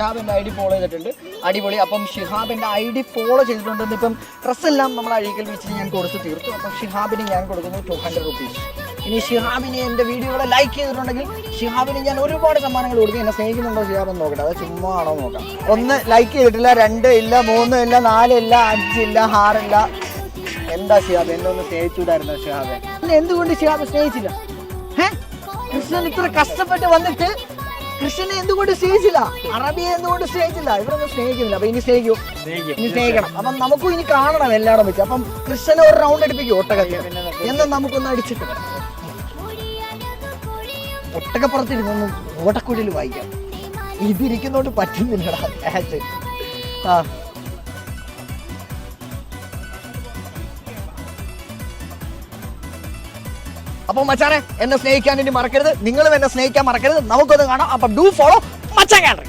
ഷിഹാബിൻ്റെ ID follow ചെയ്തിട്ടുണ്ട്, അടിപൊളി. അപ്പം ഷിഹാബിൻ്റെ ID ഫോളോ ചെയ്തിട്ടുണ്ടെന്ന് ഇപ്പം ഡ്രസ്സെല്ലാം നമ്മൾ അഴീക്കൽ ബീച്ചിൽ ഞാൻ കൊടുത്ത് തീർത്തു. അപ്പം ഷിഹാബിന് ഞാൻ കൊടുക്കുന്നു 200 rupees. ഇനി ഷിഹാബിന് എൻ്റെ വീഡിയോകളെ ലൈക്ക് ചെയ്തിട്ടുണ്ടെങ്കിൽ ഷിഹാബിന് ഞാൻ ഒരുപാട് സമ്മാനങ്ങൾ കൊടുക്കും. എന്നെ സ്നേഹിക്കുന്നുണ്ടോ ഷിഹാബ് എന്ന് നോക്കട്ടെ, അത് ചുമ്മാ ആണോ നോക്കാം. 1 ലൈക്ക് ചെയ്തിട്ടില്ല, 2 ഇല്ല, 3 ഇല്ല, 4 ഇല്ല, 5 ഇല്ല, 6 ഇല്ല. എന്താ ഷിഹാബ്, എന്നെ ഒന്ന് സ്നേഹിച്ചുകൂടായിരുന്നോ ഷിഹാബ്? എന്തുകൊണ്ട് ഷിഹാബ് സ്നേഹിച്ചില്ല? കൃഷ്ണൻ ഇത്ര കഷ്ടപ്പെട്ട് വന്നിട്ട് കൃഷ്ണനെ എന്തുകൊണ്ട് സ്നേഹിച്ചില്ല? അറബിയെ എന്തുകൊണ്ട് സ്നേഹിച്ചില്ല? ഇവരൊന്നും സ്നേഹിക്കുന്നില്ല. അപ്പൊ ഇനി സ്നേഹിക്കൂ, ഇനി സ്നേഹിക്കണം. അപ്പം നമുക്കും ഇനി കാണണം എല്ലായിടം വെച്ച്. അപ്പം കൃഷ്ണനെ ഒരു റൗണ്ട് അടിപ്പിക്കും ഒട്ടകത്തിൽ എന്ന് നമുക്കൊന്ന് അടിച്ചിട്ട് ഒട്ടകപ്പുറത്തിരുന്നൊന്നും ഓടക്കുഴൽ വായിക്കാം. ഇതിരിക്കുന്നോണ്ട് പറ്റുന്നില്ലടാ ക്യാച്ച്. ആ അപ്പോൾ മച്ചാനെ, എന്നെ സ്നേഹിക്കാൻ ഇനി മറക്കരുത്, നിങ്ങളും എന്നെ സ്നേഹിക്കാൻ മറക്കരുത്. നമുക്കൊന്ന് കാണാം. അപ്പം ഡു ഫോളോ മച്ചാൻ ഗാലറി.